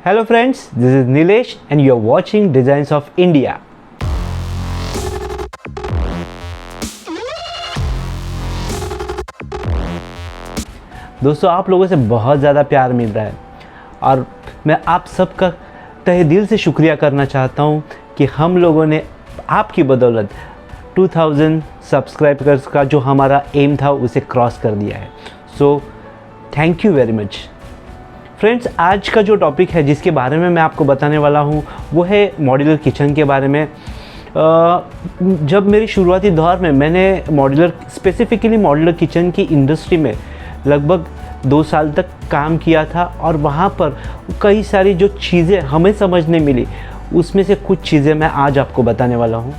Hello friends, this is Nilesh and you are watching Designs of India. दोस्तों, आप लोगों से बहुत ज़्यादा प्यार मिल रहा है और मैं आप सबका तहे दिल से शुक्रिया करना चाहता हूं कि हम लोगों ने आपकी बदौलत 2000 सब्सक्राइबर्स का जो हमारा एम था उसे क्रॉस कर दिया है। So thank you very much friends. आज का जो टॉपिक है जिसके बारे में मैं आपको बताने वाला हूँ वो है मॉड्यूलर किचन के बारे में। जब मेरी शुरुआती दौर में मैंने स्पेसिफिकली मॉड्यूलर किचन की इंडस्ट्री में लगभग 2 साल तक काम किया था और वहाँ पर कई सारी जो चीज़ें हमें समझने मिली उसमें से कुछ चीज़ें मैं आज आपको बताने वाला हूँ।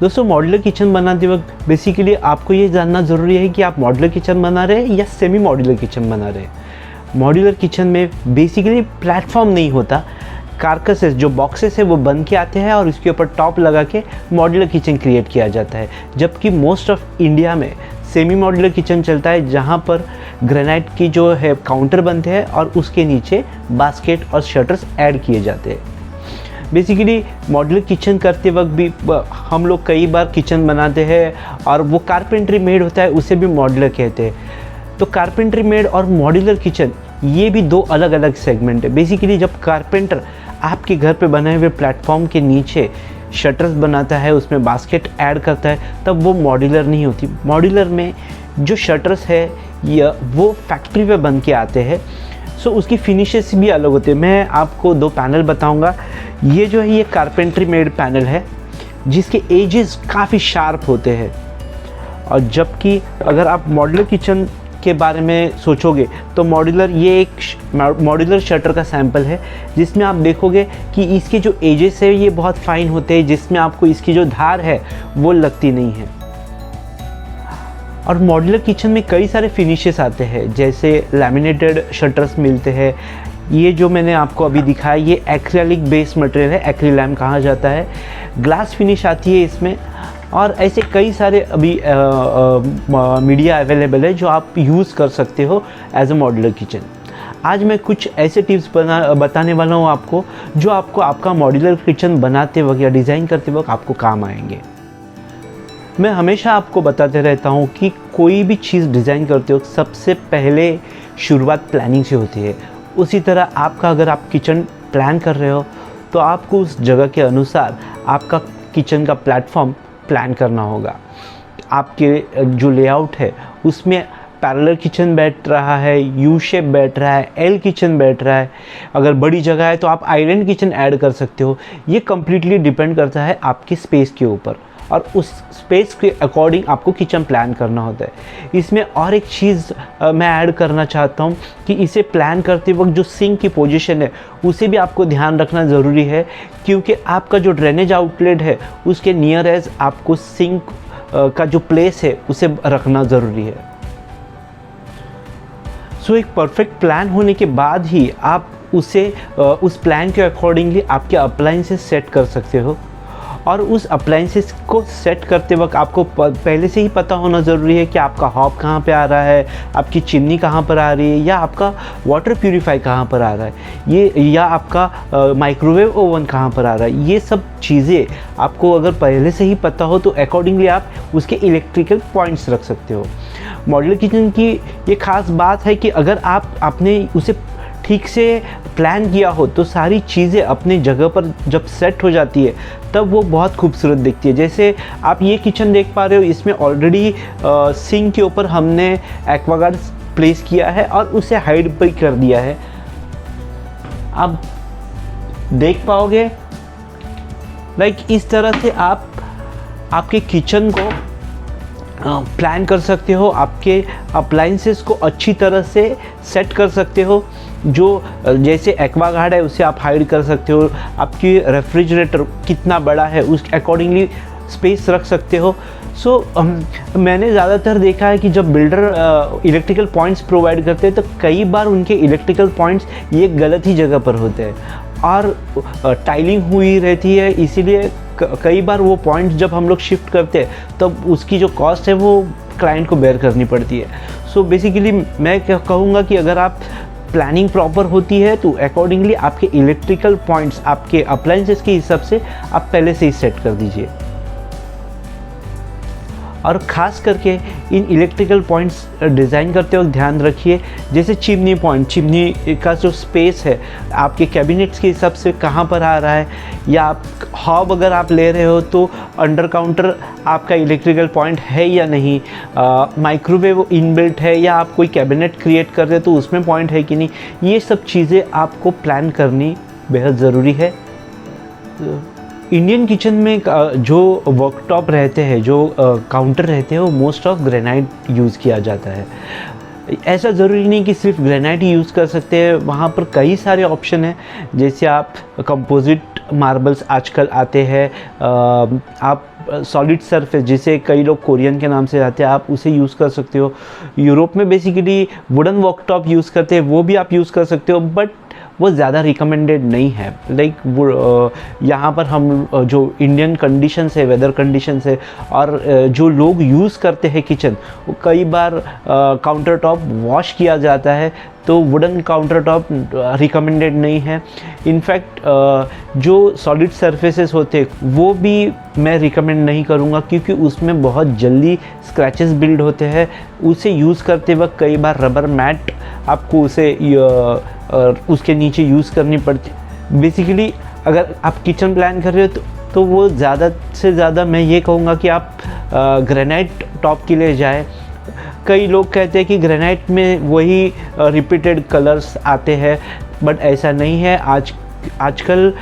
दोस्तों, मॉड्यूलर किचन बनाते वक्त बेसिकली आपको ये जानना ज़रूरी है कि आप मॉड्यूलर किचन बना रहे हैं या सेमी मॉड्यूलर किचन बना रहे हैं। मॉड्यूलर किचन में बेसिकली प्लेटफॉर्म नहीं होता, कारकसेस जो बॉक्सेस है वो बन के आते हैं और उसके ऊपर टॉप लगा के मॉड्यूलर किचन क्रिएट किया जाता है। जबकि मोस्ट ऑफ इंडिया में सेमी मॉड्यूलर किचन चलता है जहाँ पर ग्रेनाइट की जो है काउंटर बनते हैं और उसके नीचे बास्केट और शटर्स ऐड किए जाते हैं। बेसिकली मॉड्यूलर किचन करते वक्त भी हम लोग कई बार किचन बनाते हैं और वो कारपेंट्री मेड होता है, उसे भी मॉड्यूलर कहते हैं। तो कारपेंट्री मेड और मॉड्यूलर किचन ये भी 2 अलग अलग सेगमेंट है। बेसिकली जब कारपेंटर आपके घर पे बने हुए प्लेटफॉर्म के नीचे शटर्स बनाता है, उसमें बास्केट ऐड करता है, तब वो मॉड्यूलर नहीं होती। मॉड्यूलर में जो शटर्स है या वो फैक्ट्री पे बन के आते हैं, सो उसकी फिनिशेस भी अलग होते हैं। मैं आपको 2 पैनल बताऊंगा। ये जो है ये कारपेंट्री मेड पैनल है जिसके एजेस काफ़ी शार्प होते हैं। और जबकि अगर आप मॉड्यूलर किचन के बारे में सोचोगे तो मॉड्यूलर ये एक मॉड्यूलर शटर का सैंपल है जिसमें आप देखोगे कि इसके जो एजेस है ये बहुत फाइन होते हैं, जिसमें आपको इसकी जो धार है वो लगती नहीं है। और मॉड्यूलर किचन में कई सारे फिनिशेस आते हैं, जैसे लैमिनेटेड शटर्स मिलते हैं। ये जो मैंने आपको अभी दिखाया ये एक्रेलिक बेस मटेरियल है, एक्रिलैम कहा जाता है। ग्लास फिनिश आती है इसमें और ऐसे कई सारे अभी मीडिया अवेलेबल है जो आप यूज़ कर सकते हो एज अ मॉड्यूलर किचन। आज मैं कुछ ऐसे टिप्स बताने वाला हूँ आपको जो आपको आपका मॉड्यूलर किचन बनाते वक्त या डिज़ाइन करते वक्त आपको काम आएंगे। मैं हमेशा आपको बताते रहता हूँ कि कोई भी चीज़ डिज़ाइन करते वक्त सबसे पहले शुरुआत प्लानिंग से होती है। उसी तरह आपका अगर आप किचन प्लान कर रहे हो तो आपको उस जगह के अनुसार आपका किचन का प्लेटफॉर्म प्लान करना होगा। आपके जो लेआउट है उसमें पैरेलल किचन बैठ रहा है, यू शेप बैठ रहा है, एल किचन बैठ रहा है। अगर बड़ी जगह है तो आप आइलैंड किचन ऐड कर सकते हो। ये कम्प्लीटली डिपेंड करता है आपके स्पेस के ऊपर और उस स्पेस के अकॉर्डिंग आपको किचन प्लान करना होता है। इसमें और एक चीज़ मैं ऐड करना चाहता हूँ कि इसे प्लान करते वक्त जो सिंक की पोजीशन है उसे भी आपको ध्यान रखना ज़रूरी है, क्योंकि आपका जो ड्रेनेज आउटलेट है उसके नियर एज आपको सिंक का जो प्लेस है उसे रखना ज़रूरी है। सो एक परफेक्ट प्लान होने के बाद ही आप उसे उस प्लान के अकॉर्डिंगली आपके अप्लायंसेस सेट कर सकते हो। और उस अप्लायंसेस को सेट करते वक्त आपको पहले से ही पता होना ज़रूरी है कि आपका हॉब कहाँ पे आ रहा है, आपकी चिमनी कहाँ पर आ रही है, या आपका वाटर प्यूरीफाई कहाँ पर आ रहा है, ये या आपका माइक्रोवेव ओवन कहाँ पर आ रहा है। ये सब चीज़ें आपको अगर पहले से ही पता हो तो अकॉर्डिंगली आप उसके इलेक्ट्रिकल पॉइंट्स रख सकते हो। मॉड्यूलर किचन की ये ख़ास बात है कि अगर आपने उसे ठीक से प्लान किया हो तो सारी चीज़ें अपने जगह पर जब सेट हो जाती है तब वो बहुत खूबसूरत दिखती है। जैसे आप ये किचन देख पा रहे हो, इसमें ऑलरेडी सिंक के ऊपर हमने एक्वागार्ड प्लेस किया है और उसे हाइड भी कर दिया है। आप देख पाओगे लाइक इस तरह से आप आपके किचन को प्लान कर सकते हो, आपके अप्लायंसेस को अच्छी तरह से सेट कर सकते हो। जो जैसे एक्वागार्ड है उसे आप हाइड कर सकते हो, आपकी रेफ्रिजरेटर कितना बड़ा है उस अकॉर्डिंगली स्पेस रख सकते हो। मैंने ज़्यादातर देखा है कि जब बिल्डर इलेक्ट्रिकल पॉइंट्स प्रोवाइड करते हैं तो कई बार उनके इलेक्ट्रिकल पॉइंट्स ये गलत ही जगह पर होते हैं और टाइलिंग हुई रहती है, इसीलिए कई बार वो पॉइंट्स जब हम लोग शिफ्ट करते हैं तब उसकी जो कॉस्ट है वो क्लाइंट को बेयर करनी पड़ती है। सो बेसिकली मैं क्या कहूँगा कि अगर आप प्लानिंग प्रॉपर होती है तो अकॉर्डिंगली आपके इलेक्ट्रिकल पॉइंट्स आपके अप्लायंसेस के हिसाब से आप पहले से ही सेट कर दीजिए। और ख़ास करके इन इलेक्ट्रिकल पॉइंट्स डिज़ाइन करते वक्त ध्यान रखिए, जैसे चिमनी पॉइंट, चिमनी का जो स्पेस है आपके कैबिनेट्स के हिसाब से कहाँ पर आ रहा है, या आप हॉब अगर आप ले रहे हो तो अंडर काउंटर आपका इलेक्ट्रिकल पॉइंट है या नहीं, माइक्रोवेव इनबिल्ट है या आप कोई कैबिनेट क्रिएट कर रहे हो तो उसमें पॉइंट है कि नहीं, ये सब चीज़ें आपको प्लान करनी बेहद ज़रूरी है। इंडियन किचन में जो वर्कटॉप रहते हैं, जो काउंटर रहते हैं, वो मोस्ट ऑफ ग्रेनाइट यूज़ किया जाता है। ऐसा ज़रूरी नहीं कि सिर्फ ग्रेनाइट ही यूज़ कर सकते हैं, वहाँ पर कई सारे ऑप्शन हैं, जैसे आप कंपोजिट मार्बल्स आजकल आते हैं, आप सॉलिड सरफेस जिसे कई लोग कोरियन के नाम से जाते हैं, आप उसे यूज़ कर सकते हो। यूरोप में बेसिकली वुडन वर्कटॉप यूज़ करते हैं, वो भी आप यूज़ कर सकते हो, बट वो ज़्यादा रिकमेंडेड नहीं है। लाइक वो यहाँ पर हम जो इंडियन कंडीशंस है, वेदर कंडीशंस है, और जो लोग यूज़ करते हैं किचन, वो कई बार काउंटर टॉप वॉश किया जाता है, तो वुडन काउंटर टॉप रिकमेंडेड नहीं है। इनफैक्ट जो सॉलिड सरफेसेस होते हैं वो भी मैं रिकमेंड नहीं करूँगा, क्योंकि उसमें बहुत जल्दी स्क्रैचेस बिल्ड होते हैं। उसे यूज़ करते वक्त कई बार रबर मैट आपको उसे उसके नीचे यूज़ करनी पड़ती। बेसिकली अगर आप किचन प्लान कर रहे हो तो वो ज़्यादा से ज़्यादा मैं ये कहूँगा कि आप ग्रेनाइट टॉप के लिए जाए। कई लोग कहते हैं कि ग्रेनाइट में वही रिपीटेड कलर्स आते हैं, बट ऐसा नहीं है। आजकल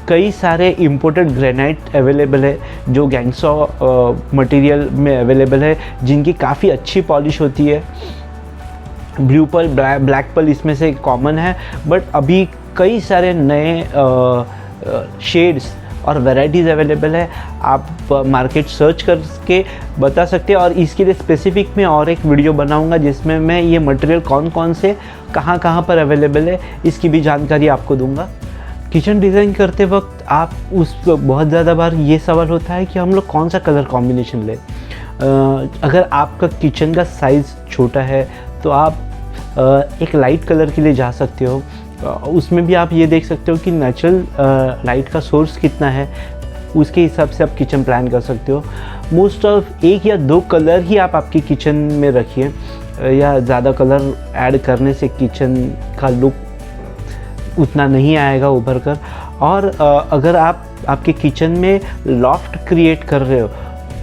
कई सारे इम्पोर्टेड ग्रेनाइट अवेलेबल है जो गैंगसॉ मटेरियल में अवेलेबल है, जिनकी काफ़ी अच्छी पॉलिश होती है। ब्लू पल, ब्लैक पल इसमें से कॉमन है, बट अभी कई सारे नए शेड्स और वैरायटीज़ अवेलेबल है। आप मार्केट सर्च करके बता सकते हैं, और इसके लिए स्पेसिफिक मैं और एक वीडियो बनाऊंगा जिसमें मैं ये मटेरियल कौन कौन से कहाँ पर अवेलेबल है इसकी भी जानकारी आपको दूंगा। किचन डिज़ाइन करते वक्त आप बहुत ज़्यादा बार ये सवाल होता है कि हम लोग कौन सा कलर कॉम्बिनेशन लें। अगर आपका किचन का साइज़ छोटा है तो आप एक लाइट कलर के लिए जा सकते हो। उसमें भी आप ये देख सकते हो कि नेचुरल लाइट का सोर्स कितना है, उसके हिसाब से आप किचन प्लान कर सकते हो। मोस्ट ऑफ 1 या 2 कलर ही आप आपकी किचन में रखिए, या ज़्यादा कलर ऐड करने से किचन का लुक उतना नहीं आएगा उभर कर। और अगर आप आपके किचन में लॉफ्ट क्रिएट कर रहे हो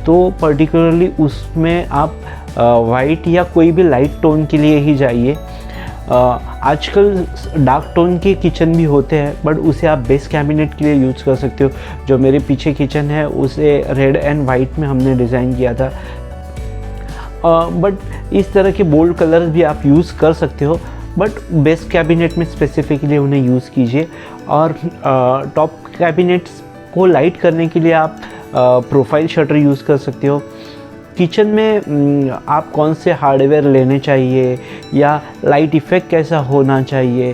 तो पर्टिकुलरली उसमें आप वाइट या कोई भी लाइट टोन के लिए ही जाइए। आजकल डार्क टोन के किचन भी होते हैं, बट उसे आप बेस कैबिनेट के लिए यूज़ कर सकते हो। जो मेरे पीछे किचन है उसे रेड एंड वाइट में हमने डिज़ाइन किया था, बट इस तरह के बोल्ड कलर्स भी आप यूज़ कर सकते हो, बट बेस कैबिनेट में स्पेसिफिकली उन्हें यूज़ कीजिए। और टॉप कैबिनेट्स को लाइट करने के लिए आप प्रोफाइल शटर यूज़ कर सकते हो। किचन में आप कौन से हार्डवेयर लेने चाहिए, या लाइट इफ़ेक्ट कैसा होना चाहिए,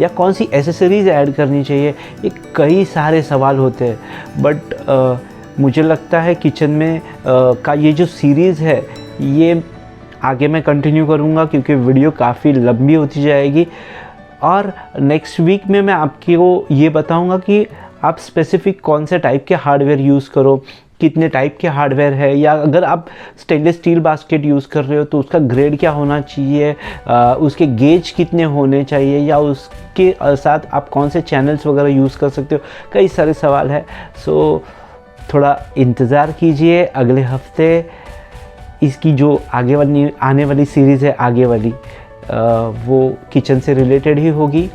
या कौन सी एसेसरीज़ ऐड करनी चाहिए, ये कई सारे सवाल होते हैं। बट मुझे लगता है किचन में का ये जो सीरीज़ है ये आगे मैं कंटिन्यू करूँगा, क्योंकि वीडियो काफ़ी लंबी होती जाएगी। और नेक्स्ट वीक में मैं आपको ये बताऊँगा कि आप स्पेसिफ़िक कौन से टाइप के हार्डवेयर यूज़ करो, कितने टाइप के हार्डवेयर है, या अगर आप स्टेनलेस स्टील बास्केट यूज़ कर रहे हो तो उसका ग्रेड क्या होना चाहिए, उसके गेज कितने होने चाहिए, या उसके साथ आप कौन से चैनल्स वगैरह यूज़ कर सकते हो। कई सारे सवाल है। सो थोड़ा इंतज़ार कीजिए, अगले हफ्ते इसकी जो आने वाली सीरीज़ है आगे वाली, वो किचन से रिलेटेड ही होगी।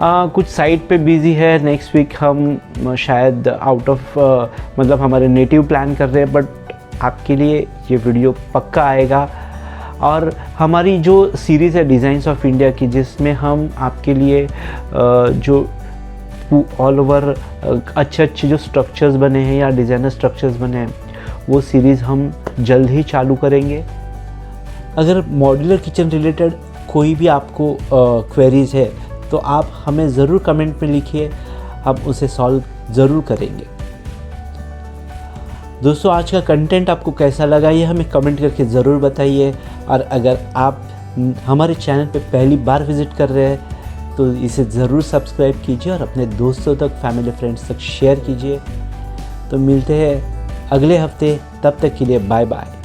कुछ साइट पे बिज़ी है। नेक्स्ट वीक हम शायद आउट ऑफ मतलब हमारे नेटिव प्लान कर रहे हैं, बट आपके लिए ये वीडियो पक्का आएगा। और हमारी जो सीरीज़ है डिज़ाइंस ऑफ इंडिया की, जिसमें हम आपके लिए जो ऑल ओवर अच्छे जो स्ट्रक्चर्स बने हैं या डिज़ाइनर स्ट्रक्चर्स बने हैं, वो सीरीज़ हम जल्द ही चालू करेंगे। अगर मॉड्यूलर किचन रिलेटेड कोई भी आपको क्वेरीज़ है तो आप हमें ज़रूर कमेंट में लिखिए, हम उसे सॉल्व ज़रूर करेंगे। दोस्तों, आज का कंटेंट आपको कैसा लगा ये हमें कमेंट करके ज़रूर बताइए। और अगर आप हमारे चैनल पे पहली बार विज़िट कर रहे हैं तो इसे ज़रूर सब्सक्राइब कीजिए और अपने दोस्तों तक, फैमिली फ्रेंड्स तक शेयर कीजिए। तो मिलते हैं अगले हफ्ते, तब तक के लिए बाय बाय।